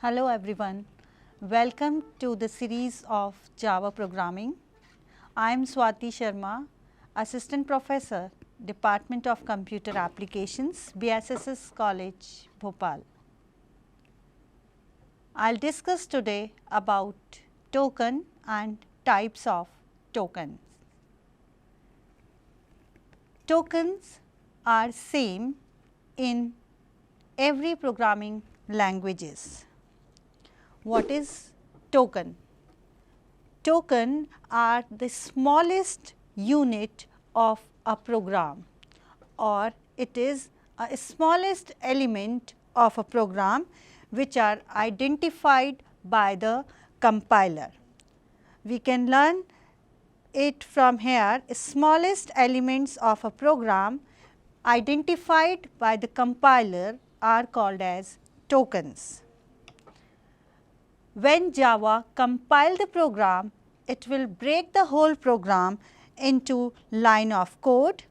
Hello everyone, welcome to the series of Java programming. I am Swati Sharma, Assistant Professor, Department of Computer Applications, BSSS College, Bhopal. I will discuss today about token and types of tokens. Tokens are same in every programming languages. What is token? Token are the smallest unit of a program, or it is a smallest element of a program which are identified by the compiler. We can learn it from here. Smallest elements of a program identified by the compiler are called as tokens. When Java compile the program, it will break the whole program into line of code,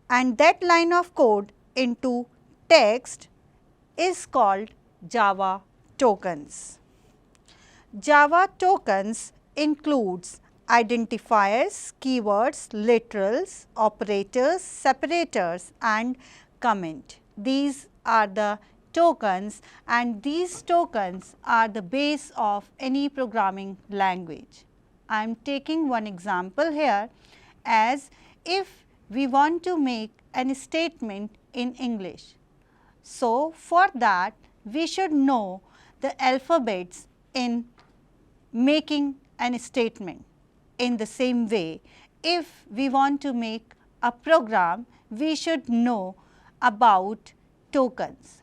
and that line of code into text is called Java tokens. Java tokens includes identifiers, keywords, literals, operators, separators and comment. These are the tokens, and these tokens are the base of any programming language. I am taking one example here, as if we want to make an statement in English. So, for that we should know the alphabets in making an statement. In the same way, if we want to make a program, we should know about tokens.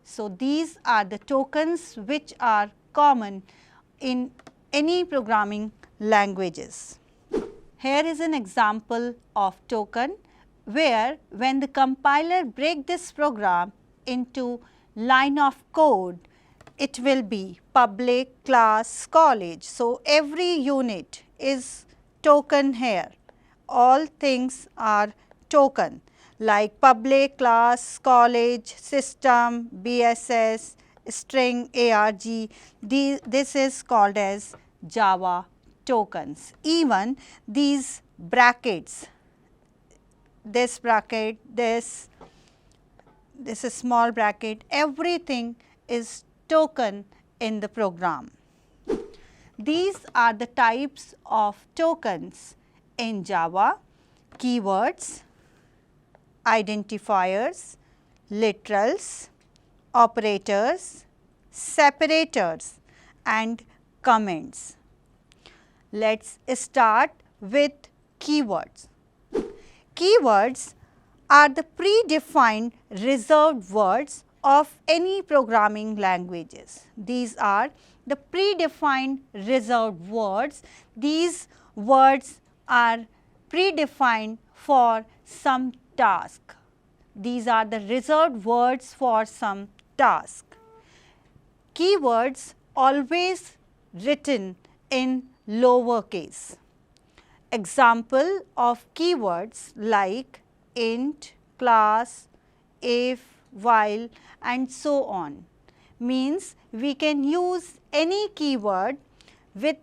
So, these are the tokens which are common in any programming languages. Here is an example of token, where when the compiler break this program into line of code, it will be public, class, college. So, every unit is token here. All things are token, like public, class, college, system, BSS, string, ARG. This is called as Java tokens. Even these brackets, this bracket, this is small bracket, everything is token in the program. These are the types of tokens in Java: keywords, identifiers, literals, operators, separators and comments. Let us start with keywords. Keywords are the predefined reserved words of any programming languages. These are the predefined reserved words. These words are predefined for some task. These are the reserved words for some task. Keywords always written in lowercase. Example of keywords like int, class, if, while and so on, means we can use any keyword with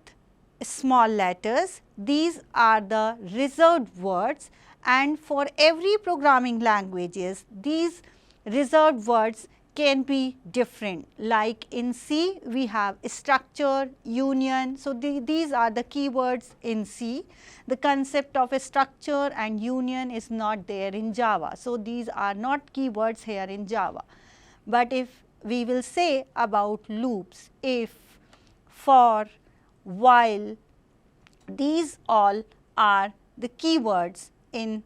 small letters. These are the reserved words, and for every programming languages these reserved words can be different. Like in C we have structure, union. So, these are the keywords in C. The concept of a structure and union is not there in Java. So, these are not keywords here in Java. But if we will say about loops, if, for, while, these all are the keywords in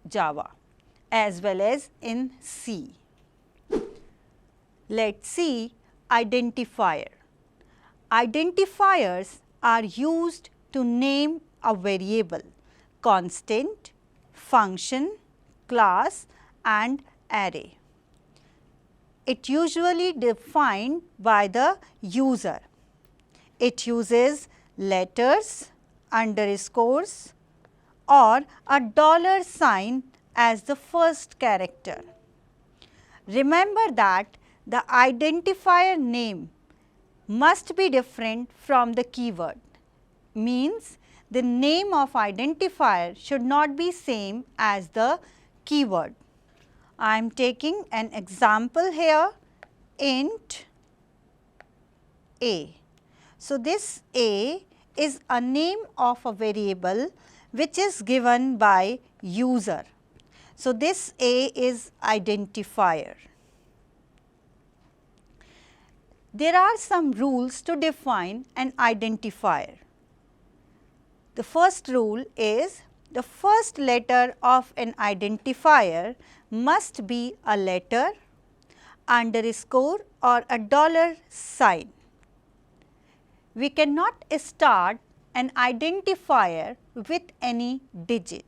Java as well as in C. Let us see identifier. Identifiers are used to name a variable, constant, function, class and array. It usually defined by the user. It uses letters, underscores or a dollar sign as the first character. Remember that the identifier name must be different from the keyword. Means the name of identifier should not be same as the keyword. I am taking an example here, int a. So, this a is a name of a variable which is given by user. So, this a is identifier. There are some rules to define an identifier. The first rule is the first letter of an identifier must be a letter, underscore or a dollar sign. We cannot start an identifier with any digit,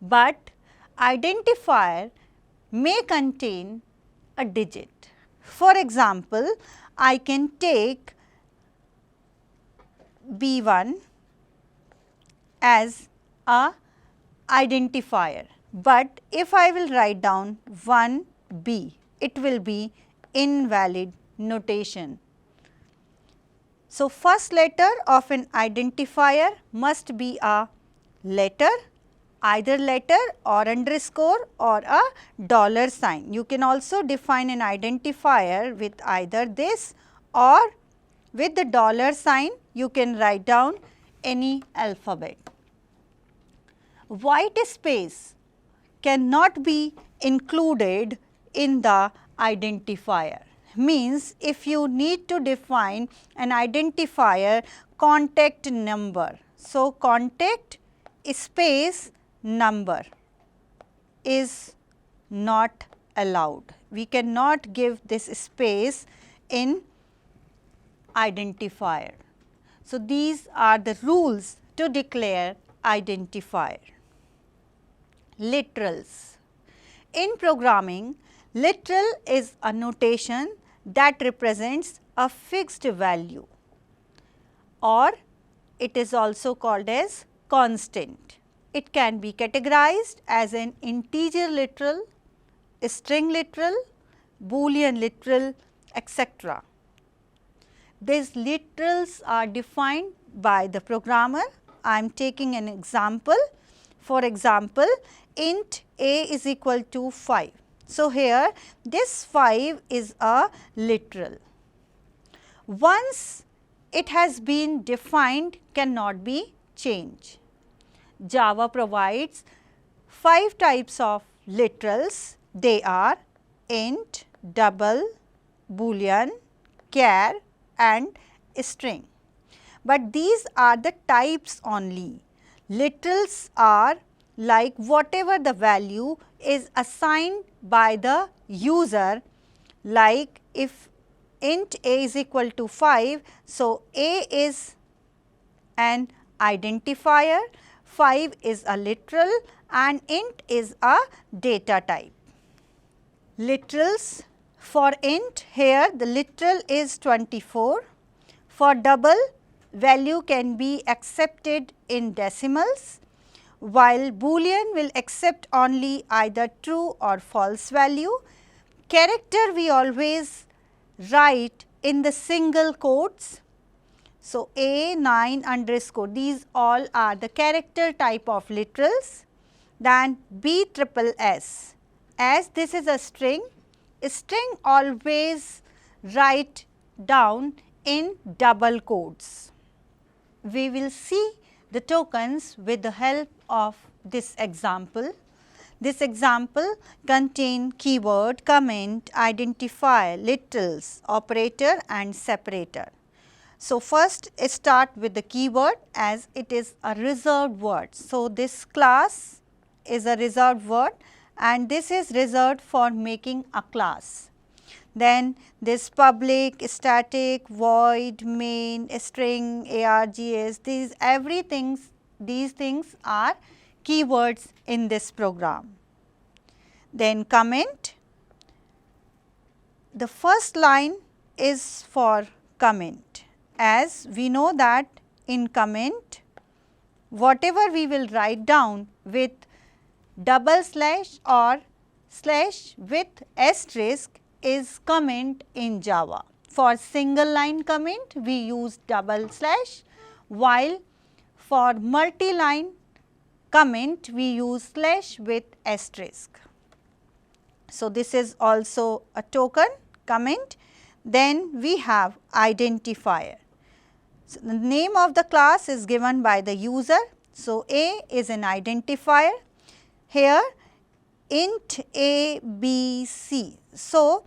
but identifier may contain a digit. For example, I can take B1 as a identifier, but if I will write down 1B, it will be invalid notation. So, first letter of an identifier must be a letter, either letter or underscore or a dollar sign. You can also define an identifier with either this or with the dollar sign you can write down any alphabet. White space cannot be included in the identifier. Means if you need to define an identifier contact number. So, contact space number is not allowed. We cannot give this space in identifier. So, these are the rules to declare identifier. Literals. In programming, literal is a notation that represents a fixed value, or it is also called as constant. It can be categorized as an integer literal, string literal, boolean literal, etc. These literals are defined by the programmer. I am taking an example. For example, int a is equal to 5. So, here this 5 is a literal. Once it has been defined, cannot be changed. Java provides 5 types of literals. They are int, double, boolean, char and string. But these are the types only. Literals are like whatever the value is assigned by the user, like if int a is equal to 5. So, a is an identifier, 5 is a literal and int is a data type. Literals for int, here the literal is 24. For double, value can be accepted in decimals, while boolean will accept only either true or false value. Character we always write in the single quotes. So, A9 underscore, these all are the character type of literals. Then B triple S, as this is a string always write down in double quotes. We will see the tokens with the help of this example. This example contain keyword, comment, identifier, literals, operator and separator. So, first start with the keyword, as it is a reserved word. So, this class is a reserved word and this is reserved for making a class. Then this public, static, void, main, string, args, these things are keywords in this program. Then comment, the first line is for comment, as we know that in comment whatever we will write down with double slash or slash with asterisk is comment in Java. for single line comment we use double slash, while for multi-line comment we use slash with asterisk. So, this is also a token comment. Then we have identifier. So, the name of the class is given by the user. So, A is an identifier. Here int A, B, C. So,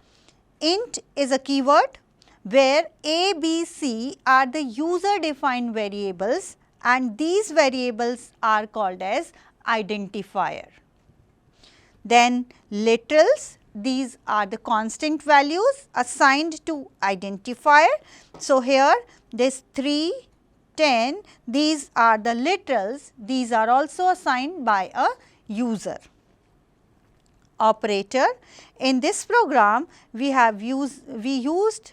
int is a keyword where A, B, C are the user defined variables and these variables are called as identifier. Then literals, these are the constant values assigned to identifier. So, here this 3, 10, these are the literals, these are also assigned by a user. Operator, in this program we used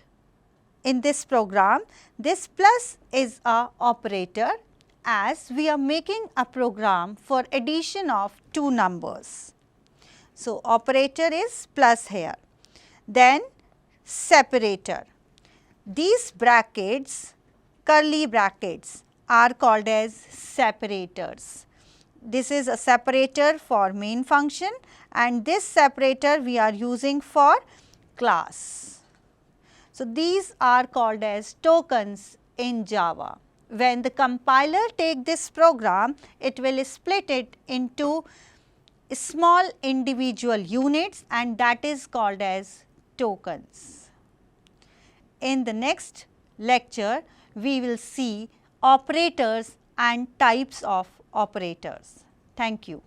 in this program this plus is a operator as we are making a program for addition of two numbers. So, operator is plus here. Then separator. These brackets, curly brackets are called as separators. This is a separator for main function and this separator we are using for class. So, these are called as tokens in Java. When the compiler take this program, it will split it into small individual units and that is called as tokens. In the next lecture, we will see operators and types of operators. Thank you.